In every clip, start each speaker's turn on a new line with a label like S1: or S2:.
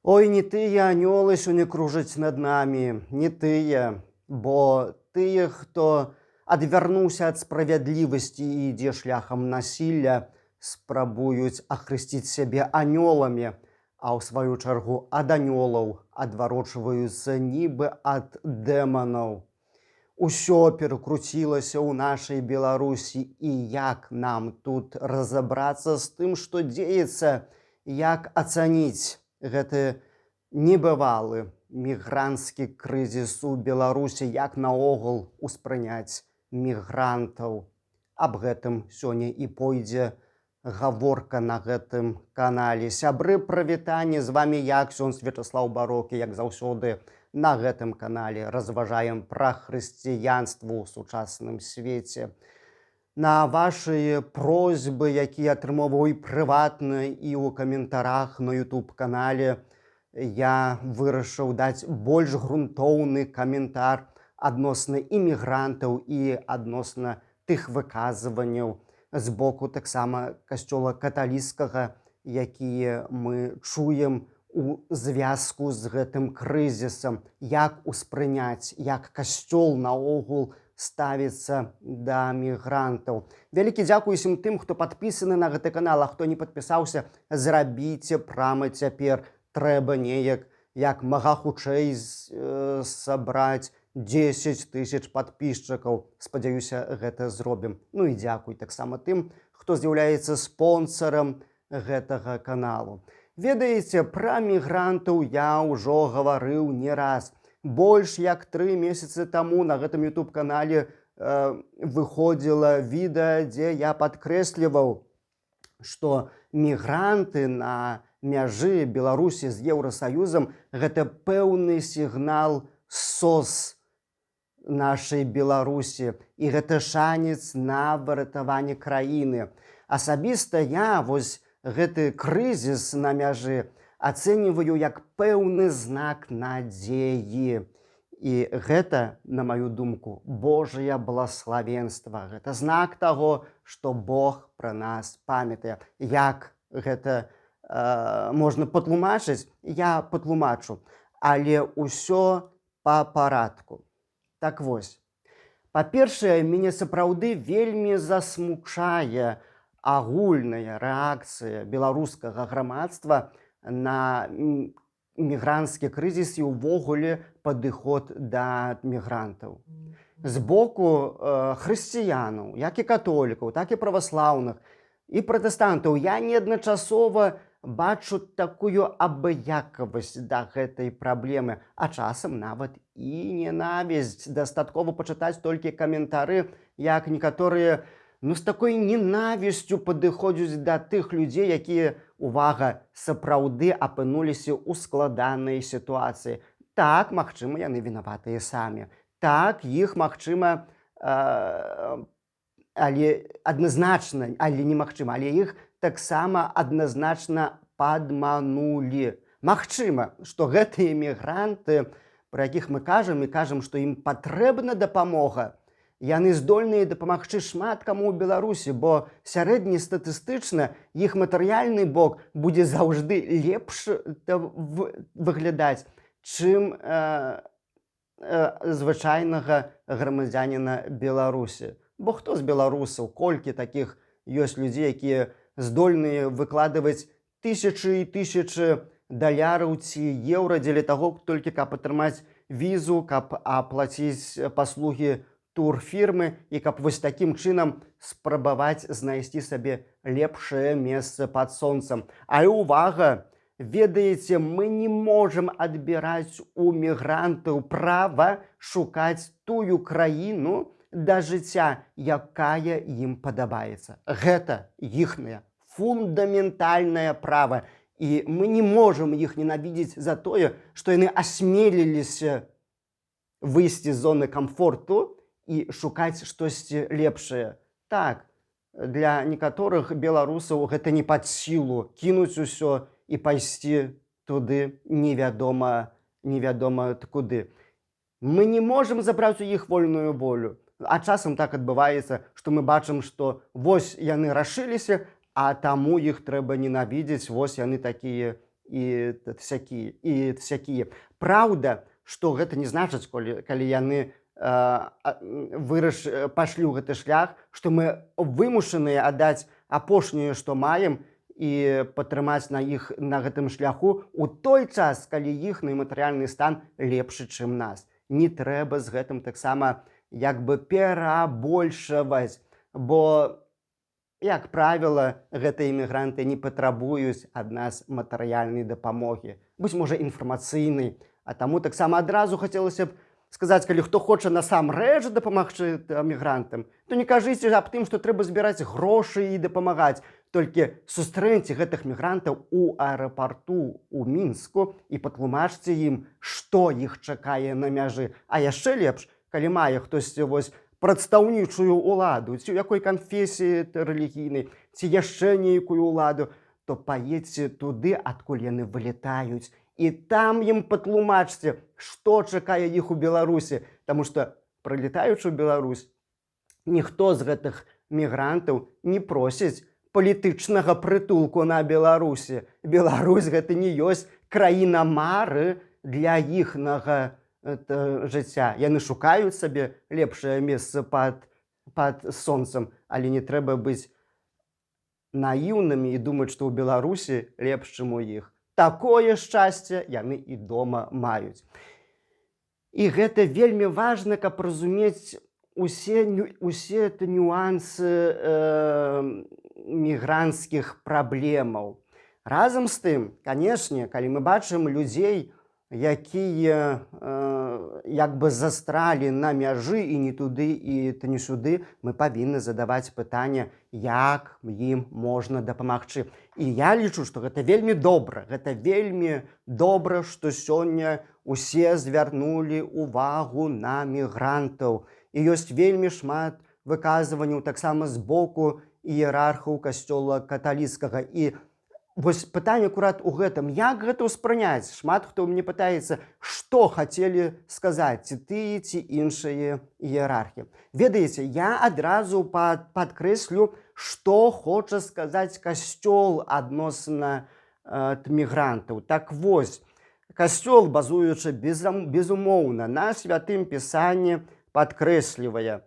S1: Ой, не тыя анёлы сёння кружаць над намі, не тыя, бо тыя, хто адвярнуўся ад справядлівасці і ідзе шляхам насілля, спрабуюць ахрысціць сябе анёламі, а ў сваю чаргу ад анёлаў адварочваюцца нібы ад дэманаў. Усё перакруцілася ў нашай Беларусі, і як нам тут разабрацца з тым, што дзеецца, як ацаніць гэты небывалы мігранцкі крызіс у Беларусі, як наогул успрыняць мігрантаў. Аб гэтым сёння і пойдзе гаворка на гэтым канале. Сябры, прывітанне, з вамі я, ксёндз Вячаслаў Барокі, як заўсёды на гэтым канале разважаем пра хрысціянства ў сучасным свеце. На вашы просьбы, якія атрымоўваў і прыватна, і ў каментарах на YouTube-канале, я вырашыў даць больш грунтоўны каментар адносна імігрантаў і адносна тых выказванняў з боку таксама касцёла каталіцкага, якія мы чуем у звязку з гэтым крызісам, як успрыняць, як касцёл наогул ставіцца да мігрантаў. Вялікі дзякуй усім тым, хто падпісаны на гэты канал, а хто не падпісаўся, зрабіце прама цяпер. Трэба неяк як мага хутчэй сабраць 10 000 падпісчыкаў. Спадзяюся, гэта зробім. Ну і дзякуй таксама тым, хто з'яўляецца спонсарам гэтага каналу. Ведаеце, пра мігрантаў я ўжо гаварыў не раз. Больш як 3 месяцы таму на гэтым YouTube-канале выходзіла відэа, дзе я падкрэсліваў, што мігранты на мяжы Беларусі з Еўрасаюзам – гэта пэўны сігнал СОС нашай Беларусі, і гэта шанец на выратаванне краіны. Асабіста я гэты крызіс на мяжы ацэньваю як пэўны знак надзеі. І гэта, на маю думку, Божае благаславенства. Гэта знак таго, што Бог пра нас памятае. Як гэта можна патлумачыць, я патлумачу, але ўсё па парадку. Так вось, па-першае, мяне сапраўды вельмі засмучае агульная рэакцыя беларускага грамадства на мігранцкі крызіс і ўвогуле падыход да мігрантаў. З боку хрысціянаў, як і католікаў, так і праваслаўных, і пратэстантаў я неадначасова бачу такую абыякавасць да гэтай праблемы, а часам нават і ненавісць. Дастаткова пачытаць толькі каментары, як некаторыя з такой ненавісцю падыходзяць да тых людзей, якія, увага, сапраўды апынуліся ў складанай сітуацыі. Так, магчыма, яны вінаватыя самі. Так, іх магчыма, але адназначна, але немагчыма, але іх таксама адназначна падманулі. Магчыма, што гэтыя мігранты, пра якіх мы кажам, што ім патрэбна дапамога, яны здольныя дапамагчы шмат каму ў Беларусі, бо сярэднестатыстычна іх матэрыяльны бок будзе заўжды лепш выглядаць, чым звычайнага грамадзяніна Беларусі. Бо хто з беларусаў, колькі такіх ёсць людзей, якія здольныя выкладваць тысячы і тысячы даляраў ці еўра дзеля таго, толькі каб атрымаць візу, каб аплаціць паслугі турфірмы і каб вось такім чынам спрабаваць знайсці сабе лепшае месца пад сонцам. Але ўвага, ведаеце, мы не можам адбіраць у мігрантаў права шукаць тую краіну да жыцця, якая ім падабаецца. Гэта іхняе фундаментальнае права. І мы не можам іх ненавідзець за тое, што яны асмеліліся выйсці з зоны камфорту і шукаць штосьці лепшае. Так, для некаторых беларусаў гэта не пад сілу кінуць усё і пайсці туды невядома куды. Мы не можам забраць у іх вольную волю. А часам так адбываецца, што мы бачым, што вось яны рашыліся, а таму іх трэба ненавідзець, вось яны такія і всякія. Праўда, што гэта не значыць, калі яны пашлю гэты шлях, што мы вымушаныя аддаць апошняе, што маем, і падтрымаць на гэтым шляху у той час, калі іхны матэрыяльны стан лепшы, чым нас. Не трэба з гэтым таксама як бы перабольшаваць, бо, як правіла, гэтыя імігранты не патрабуюць ад нас матэрыяльнай дапамогі, быць можа інфармацыйнай. А таму таксама адразу хацелася б сказаць, калі хто хоча насамрэч дапамагчы мігрантам, то не кажыце аб тым, што трэба збіраць грошы і дапамагаць. Толькі сустрэньце гэтых мігрантаў у аэрапарту ў Мінску і патлумачце ім, што іх чакае на мяжы. А яшчэ лепш, калі мае хтосьці прадстаўнічую ўладу, ці ў якой канфесіі рэлігійнай, ці яшчэ нейкую ўладу, то паедзьце туды, адкуль яны вылетаюць. І там ім патлумачце, што чакае іх у Беларусі. Таму што, прылетаючы ў Беларусь, ніхто з гэтых мігрантаў не просіць палітычнага прытулку на Беларусі. Беларусь гэта не ёсць краіна мары для іхнага жыцця. Яны шукаюць сабе лепшае месца пад сонцам, але не трэба быць наіўнымі і думаць, што ў Беларусі лепш, чым у іх. Такое шчасце яны і дома маюць. І гэта вельмі важна, каб разумець усе нюансы мігранцкіх праблемаў. Разам з тым, канешне, калі мы бачым людзей, якія як бы застралі на мяжы і не туды, і не сюды, мы павінны задаваць пытанне, як ім можна дапамагчы. І я лічу, што гэта вельмі добра. Гэта вельмі добра, што сёння усе звярнулі ўвагу на мігрантаў. І ёсць вельмі шмат выказванняў таксама з боку іерархаў касцёла каталіцкага. І вось пытанне акурат у гэтым, як гэта ўспрыняць? Шмат хто мне пытаецца, што хацелі сказаць ці тыя, ці іншыя іерархі. Ведаеце, я адразу падкрэслю, што хоча сказаць касцёл адносна мігрантаў. Так вось, касцёл, базуючы безумоўна на святым пісанні, падкрэслівае.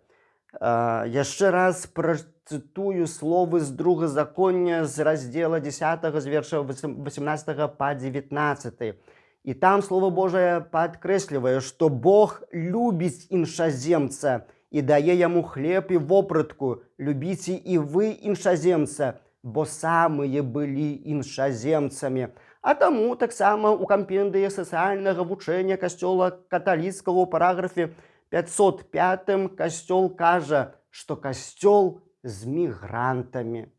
S1: Яшчэ раз працытую словы з другазаконня з раздзела 10 з верша 18 па 19. І там Слово Божае падкрэслівае, што Бог любіць іншаземца і дае яму хлеб і вопратку. Любіце і вы іншаземца, бо самыя былі іншаземцамі. А таму таксама ў кампендыі сацыяльнага вучэння касцёла каталіцкага ў параграфе 505 касцёл кажа, што касцёл з мігрантамі.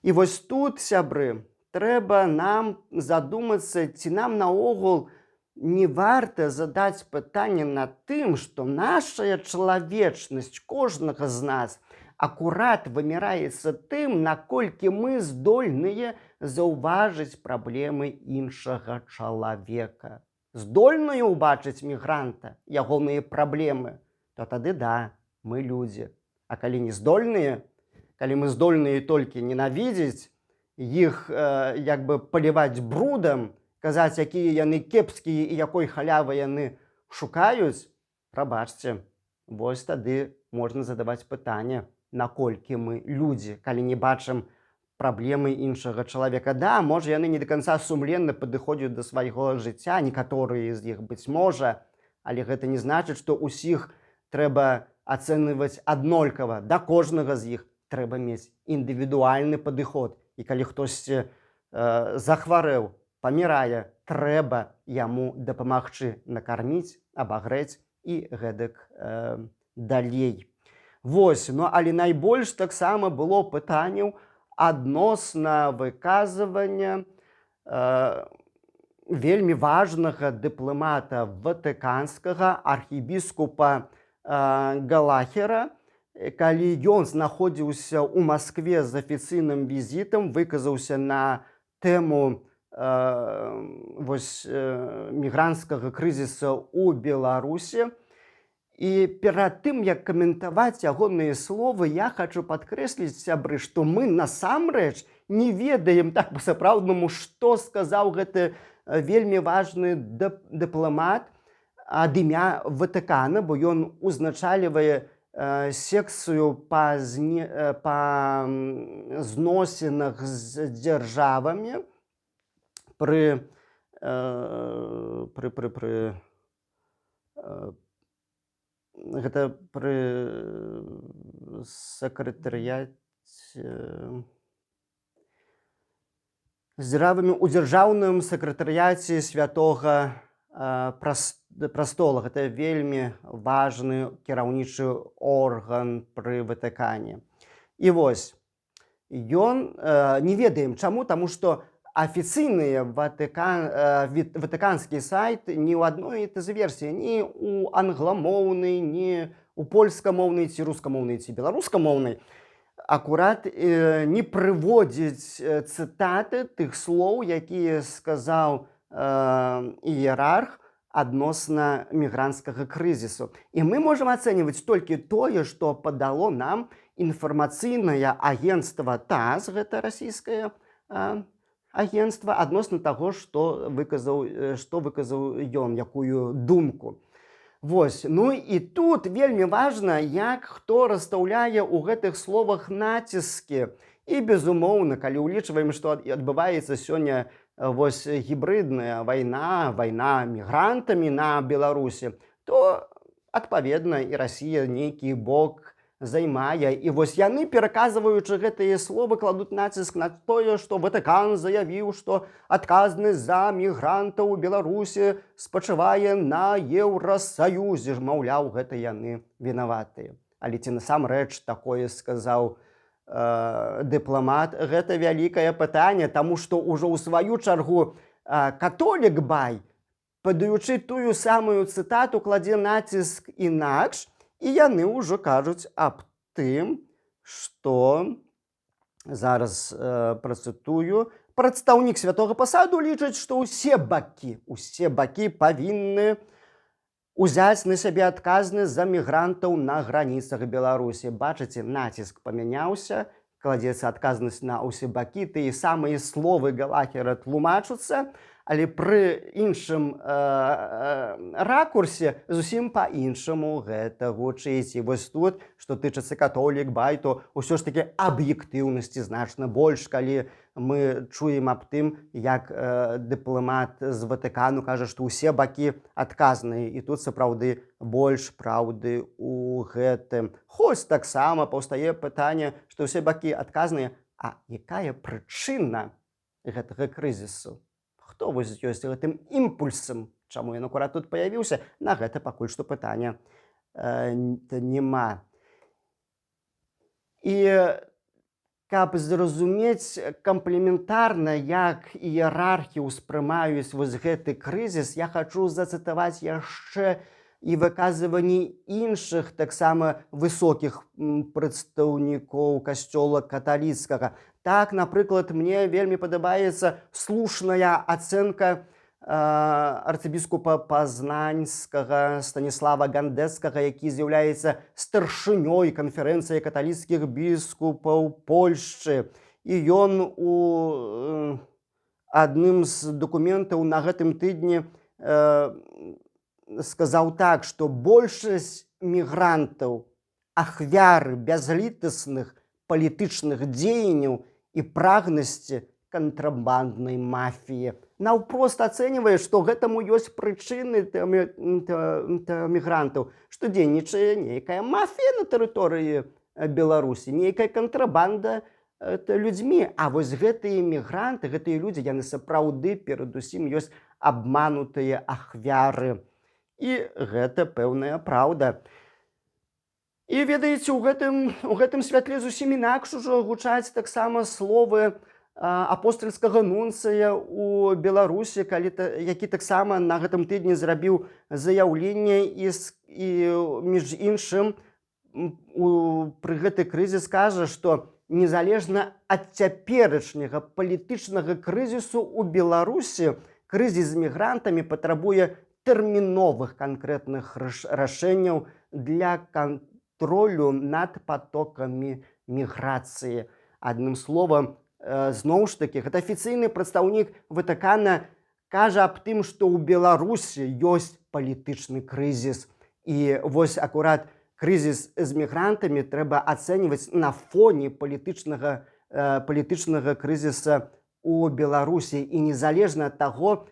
S1: І вось тут, сябры, трэба нам задумацца, ці нам наогул не варта задаць пытанне над тым, што нашая чалавечнасць кожнага з нас акурат вымяраецца тым, наколькі мы здольныя заўважыць праблемы іншага чалавека. Здольныя ўбачыць мігранта, ягоныя праблемы, то тады да, мы людзі. А калі не здольныя, калі мы здольныя толькі ненавідзець, іх як бы паліваць брудам, казаць, якія яны кепскія і якой халявы яны шукаюць, прабачце, вось тады можна задаваць пытанне, наколькі мы людзі, калі не бачым праблемы іншага чалавека. Да, можа, яны не да канца сумленна падыходзяць да свайго жыцця, некаторыя з іх, быць можа, але гэта не значыць, што ўсіх трэба ацэньваць аднолькава. Да кожнага з іх трэба мець індывідуальны падыход. І калі хтосьці захварэў, памірае, трэба яму дапамагчы накарміць, абагрэць і гэтак далей. Вось, ну, але найбольш таксама было пытанняў адносна выказвання вельмі важнага дыпламата ватыканскага архібіскупа Галахера, калі ён знаходзіўся ў Маскве з афіцыйным візітам, выказаўся на тэму мігранцкага крызіса ў Беларусі. І перад тым, як каментаваць ягоныя словы, я хочу падкрэсліць, сябры, што мы насамрэч не ведаем так па-сапраўднаму, што сказаў гэты вельмі важны дыпламат ад імя Ватыкана, бо ён узначальвае секцыю па зносінах з дзяржавамі гэта пры сакратарыяце з дзяржавамі ў дзяржаўным сакратарыяце святога прастола. Гэта вельмі важны кіраўнічы орган пры Ватыкане. І вось ён не ведаем чаму, таму што афіцыйны ватыканскі сайт ні ў адной з версій, ні ў англамоўнай, ні ў польскамоўнай, ці рускамоўнай, ці беларускамоўнай, акурат не прыводзіць цытаты тых слоў, якія сказаў іерарх адносна мігранцкага крызісу. І мы можам ацэньваць толькі тое, што падало нам інфармацыйнае агенцтва ТАСС, гэта расійскае агенцтва, адносна таго, што выказаў ён, якую думку. Вось. Ну і тут вельмі важна, як хто расстаўляе ў гэтых словах націскі. І, безумоўна, калі ўлічваем, што адбываецца сёння вось гібрыдная вайна мігрантамі на Беларусі, то, адпаведна, і Расія нейкі бок займае. І вось яны, пераказваючы гэтыя словы, кладуць націск на тое, што Ватыкан заявіў, што адказнасць за мігрантаў у Беларусі спачывае на Еўрасаюзе. Маўляў, гэта яны вінаватыя. Але ці насамрэч такое сказаў дыпламат, гэта вялікае пытанне, таму што ўжо ў сваю чаргу католік Бай, падаючы тую самую цытату, кладзе націск інакш, і яны ўжо кажуць аб тым, што, зараз працытую, прадстаўнік святога пасаду лічыць, што ўсе бакі павінны узяць на сябе адказнасць за мігрантаў на граніцах Беларусі. Бачыце, націск памяняўся, кладзецца адказнасць на ўсе бакі, тыя самыя словы Галахера тлумачуцца, але пры іншым ракурсе зусім па-іншаму гэта гучыць. І вось тут, што тычыцца католік Бай, то ўсё ж такі аб'ектыўнасці значна больш, калі мы чуем аб тым, як дыпламат з Ватыкану кажа, што ўсе бакі адказныя. І тут сапраўды больш праўды ў гэтым. Хоць таксама паўстае пытанне, што ўсе бакі адказныя, а якая прычына гэтага крызісу? Хто вось ёсць гэтым імпульсам, чаму ён акурат тут паявіўся, на гэта пакуль што пытання няма. І каб зразумець камплементарна, як іерархі ўспрымаюць вось гэты крызіс, я хачу зацытаваць яшчэ і выказванні іншых таксама высокіх прадстаўнікоў касцёла каталіцкага. Так, напрыклад, мне вельмі падабаецца слушная ацэнка арцыбіскупа пазнанскага Станіслава Гандэцкага, які з'яўляецца старшынёй канферэнцыі каталіцкіх біскупаў Польшчы. І ён у адным з дакументаў на гэтым тыдні сказаў так, што большасць мігрантаў ахвяры бязлітасных палітычных дзеянняў і прагнасці кантрабанднай мафіі. Наўпрост ацэньвае, што гэтаму ёсць прычыны мігрантаў, што дзейнічае нейкая мафія на тэрыторыі Беларусі, нейкая кантрабанда людзьмі. А вось гэтыя мігранты, гэтыя людзі, яны сапраўды перадусім ёсць абманутыя ахвяры. І гэта пэўная праўда. І ведаеце, у гэтым святле зусім інакш ужо гучаць таксама словы апостальскага нунцыя ў Беларусі, які таксама на гэтым тыдні зрабіў заяўленне і між іншым пры гэты крызіс кажа, што незалежна ад цяперашняга палітычнага крызісу ў Беларусі, крызіс з мігрантамі патрабуе тэрміновых канкрэтных рашэнняў для кантролю над потокамі міграцыі. Адным словам, зноў ж такі, гэта афіцыйны прадстаўнік Ватыкана кажа аб тым, што ў Беларусі ёсць палітычны крызіс. І вось акурат крызіс з мігрантамі трэба ацэньваць на фоне палітычнага крызіса у Беларусі. І незалежна ад таго,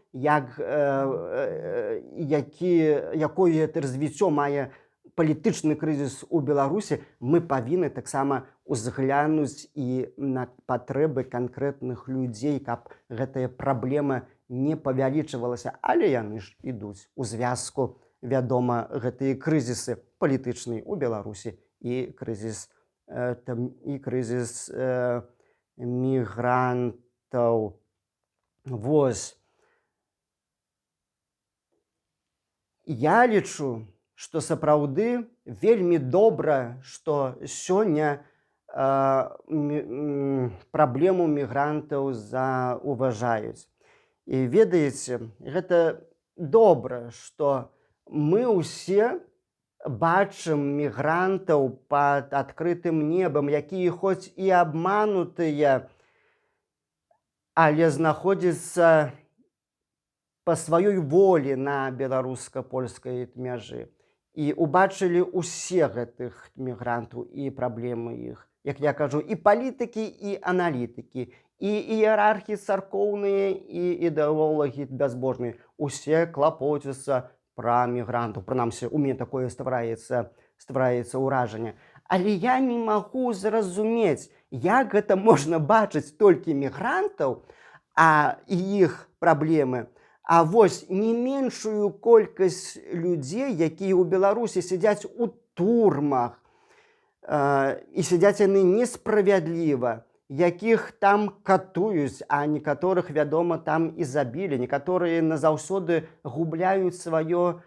S1: якое развіццё мае палітычны крызіс у Беларусі, мы павінны таксама узглянуць і на патрэбы канкрэтных людзей, каб гэтая праблема не павялічвалася, але яны ж ідуць у звязку. Вядома, гэтыя крызісы палітычныя ў Беларусі і крызіс мігрантаў. Вось. Я лічу, што сапраўды вельмі добра, што сёння праблему мігрантаў заўважаюць. І ведаеце, гэта добра, што мы ўсе бачым мігрантаў пад адкрытым небам, якія хоць і абманутыя, але знаходзяцца па сваёй волі на беларуска-польскай мяжы. І убачылі ўсе гэтых мігрантаў і праблемы іх. Як я кажу, і палітыкі, і аналітыкі, і іерархі царкоўныя, і ідэолагі бязбожныя. Усе клапоцяцца пра мігрантаў. Прынамсі, у мяне такое ствараецца ўражанне. Але я не магу зразумець, як гэта можна бачыць толькі мігрантаў, і іх праблемы, а вось не меншую колькасць людзей, якія ў Беларусі сядзяць у турмах, і сядзяць яны несправядліва, якіх там катуюць, а некаторых, вядома, там і забілі, некаторыя назаўсёды губляюць сваё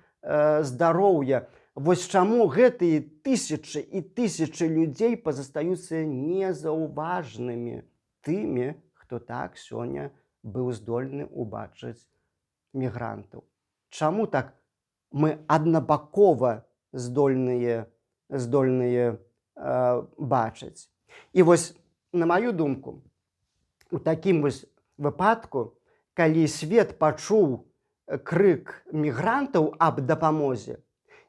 S1: здароўе. Вось чаму гэтыя тысячы і тысячы людзей пазастаюцца незаўважнымі тымі, хто так сёння быў здольны ўбачыць мігрантаў. Чаму так мы аднабакова здольныя бачыць? І вось, на маю думку, у такім вось выпадку, калі свет пачуў крык мігрантаў аб дапамозе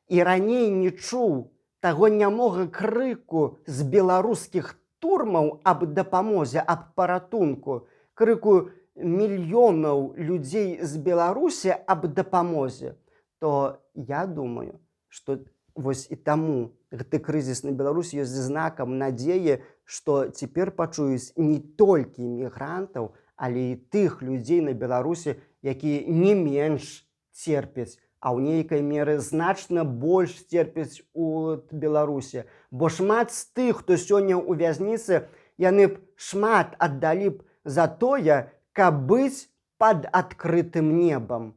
S1: і раней не чуў таго нямога крыку з беларускіх турмаў аб дапамозе, аб паратунку, крыку мільёнаў людзей з Беларусі аб дапамозе, то я думаю, што вось і таму гэты крызіс на Беларусі ёсць знакам надзеі, што цяпер пачуюць не толькі мігрантаў, але і тых людзей на Беларусі, якія не менш церпяць, а ў нейкай меры значна больш церпяць у Беларусі. Бо шмат з тых, хто сёння ў вязніцы, яны б шмат аддалі б за тое, каб быць пад адкрытым небам,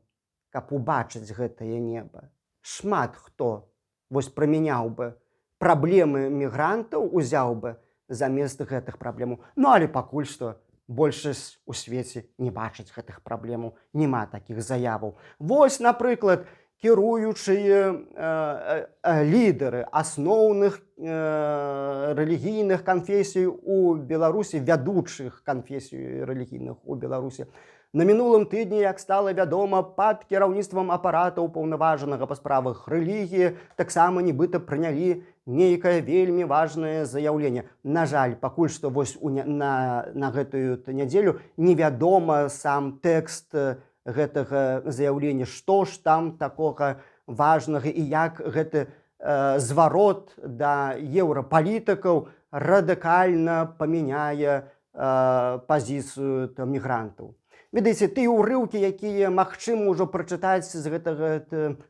S1: каб убачыць гэтае неба. Шмат хто вось прамяняў бы праблемы мігрантаў, узяў бы замест гэтых праблемаў. Ну, але пакуль што большасць у свеце не бачыць гэтых праблемаў, няма такіх заяваў. Вось, напрыклад, кіруючыя лідары асноўных рэлігійных канфесій у Беларусі, вядучых канфесій рэлігійных у Беларусі, на мінулым тыдні, як стала вядома, пад кіраўніцтвам апарата ўпаўнаважанага па справах рэлігіі таксама нібыта прынялі нейкае вельмі важнае заяўленне. На жаль, пакуль што вось на гэтую нядзелю невядома сам тэкст гэтага заяўлення, што ж там такога важнага і як гэты зварот да еўрапалітыкаў радыкальна памяняе пазіцыю мігрантаў. Ведаеце, тыя ўрыўкі, якія магчыма ўжо прачытаць з гэтага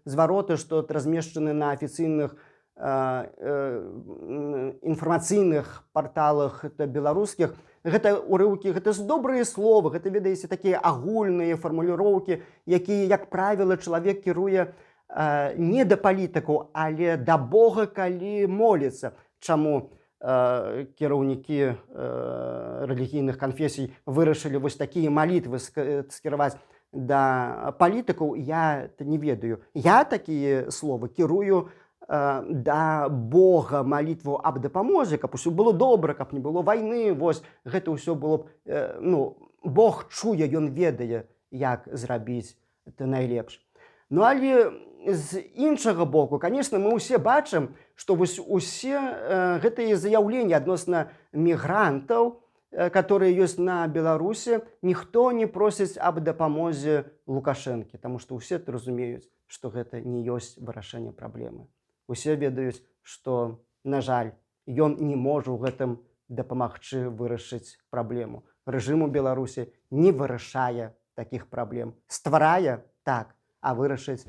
S1: зварота, што размешчаны на афіцыйных інфармацыйных парталах беларускіх, гэта ўрыўкі, гэта добрыя словы, гэта, ведаеце, такія агульныя фармуліроўкі, якія, як правіла, чалавек кіруе не да палітыкаў, але да Бога, калі моліцца. Чаму кіраўнікі рэлігійных канфесій вырашылі вось такія малітвы скіраваць да палітыкаў я не ведаю. Я такія словы кірую да Бога малітву аб дапамозе, каб усё было добра, каб не было вайны. Вось гэта ўсё было б Бог чуе, ён ведае, як зрабіць это найлепш. Ну але з іншага боку, конечно, мы ўсе бачым, што вось усе гэтыя заяўленні адносна мігрантаў, которые ёсць на Беларусі, ніхто не просіць аб дапамозе Лукашэнкі, таму што ўсе разумеюць, што гэта не ёсць вырашэнне праблемы. Усе ведаюць, што, на жаль, ён не можа ў гэтым дапамагчы вырашыць праблему. Рэжым у Беларусі не вырашае такіх праблем. Стварае так, а вырашыць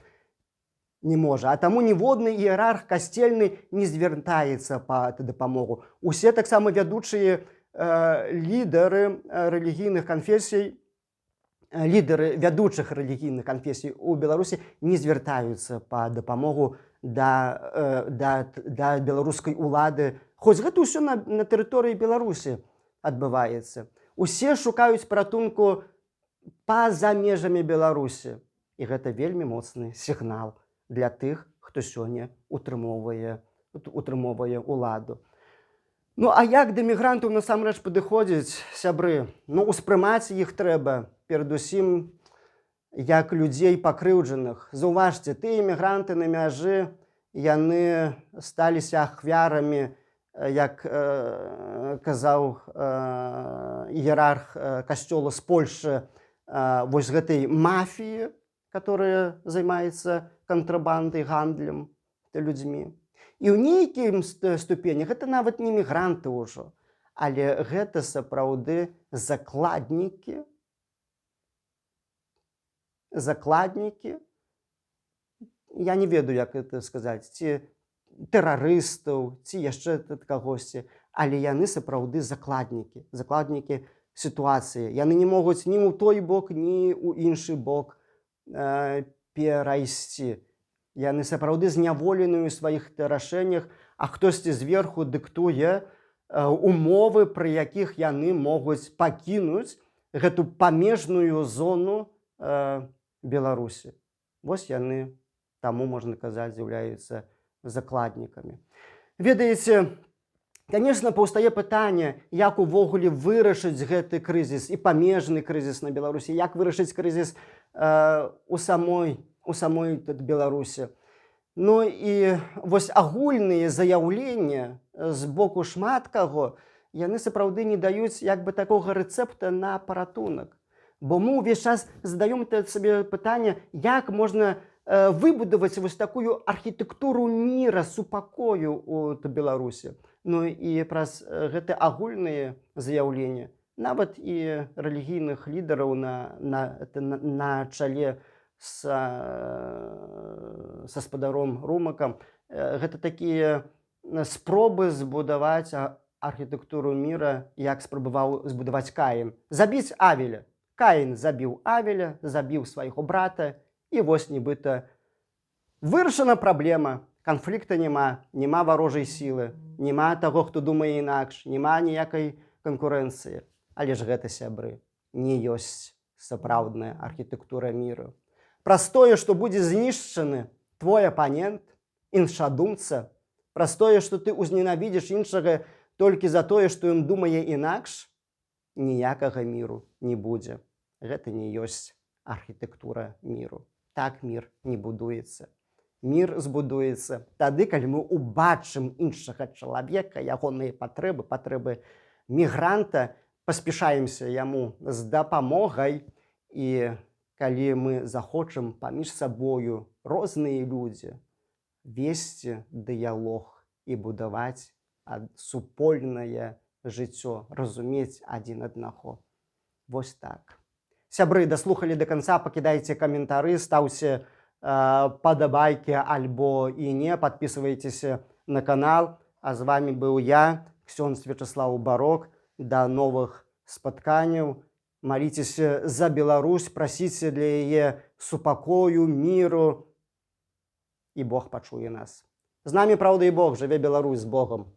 S1: не можа. А таму ніводны іерарх касцельны не звяртаецца па дапамогу. Усе таксама вядучыя лідары рэлігійных канфесій, лідары вядучых рэлігійных канфесій у Беларусі не звяртаюцца па дапамогу да беларускай улады. Хоць гэта ўсё на тэрыторыі Беларусі адбываецца. Усе шукаюць паратунку па-за межамі Беларусі. І гэта вельмі моцны сігнал для тых, хто сёння утрымоўвае ўладу. Ну, а як да мігрантаў насамрэч падыходзіць, сябры? Ну, успрымаць іх трэба, перадусім, як людзей пакрыўджаных. Заўважце, тыя мігранты на мяжы, яны сталіся ахвярамі, як казаў іерарх касцёла з Польшы, вось гэтай мафіі, которая займаецца кантрабандай, гандлем людзьмі. І ў нейкім ступені гэта нават не мігранты ўжо, але гэта сапраўды закладнікі, я не ведаю, як гэта сказаць, ці тэрарыстаў, ці яшчэ кагосьці, але яны сапраўды закладнікі сітуацыі. Яны не могуць ні ў той бок, ні ў іншы бок перайсці. Яны сапраўды зняволеныя ў сваіх рашэннях, а хтосьці зверху дыктуе умовы, пры якіх яны могуць пакінуць гэту памежную зону Беларусі. Вось яны, таму, можна казаць, з'яўляюцца закладнікамі. Ведаеце, конечно, паўстае пытанне, як увогуле вырашыць гэты крызіс і памежны крызіс на Беларусі, як вырашыць крызіс у самой Беларусі. Ну і вось агульныя заяўленні з боку шмат каго, яны сапраўды не даюць як бы такога рэцэпта на паратунак. Бо мы ўвесь час задаём сабе пытанне, як можна выбудаваць вось такую архітэктуру міра, супакою у Беларусі. Ну і праз гэты агульныя заяўленні, нават і рэлігійных лідараў на чале са спадаром Румакам, гэта такія спробы збудаваць архітэктуру міра, як спрабаваў збудаваць Каін. Забіць Авеля. Каін забіў Авеля, забіў свайго брата, і вось нібыта вырашана праблема. Канфлікта няма варожай сілы, няма таго, хто думае інакш, няма ніякай канкурэнцыі. Але ж гэта, сябры, не ёсць сапраўдная архітэктура міру. Праз тое, што будзе знішчаны твой апанент, іншадумца, праз тое, што ты ўзненавідзіш іншага толькі за тое, што ён думае інакш, ніякага міру не будзе. Гэта не ёсць архітэктура міру. Так мір не будуецца. Мір збудуецца тады, калі мы ўбачым іншага чалавека, ягоныя патрэбы мігранта, паспяшаемся яму з дапамогай, і калі мы захочам паміж сабою розныя людзі весці дыялог і будаваць супольнае жыццё, разумець адзін аднаго. Вось так. Сябры, даслухалі да канца, пакідайце каментары, стаўце падабайкі альбо і не, падпісвайцеся на канал. А з вами быў я, ксёндз Вячаслаў Барок. Да новых спатканняў. Маліцеся за Беларусь, прасіце для яе супакою, міру, і Бог пачуе нас. З намі праўда і Бог, жыве Беларусь, з Богом.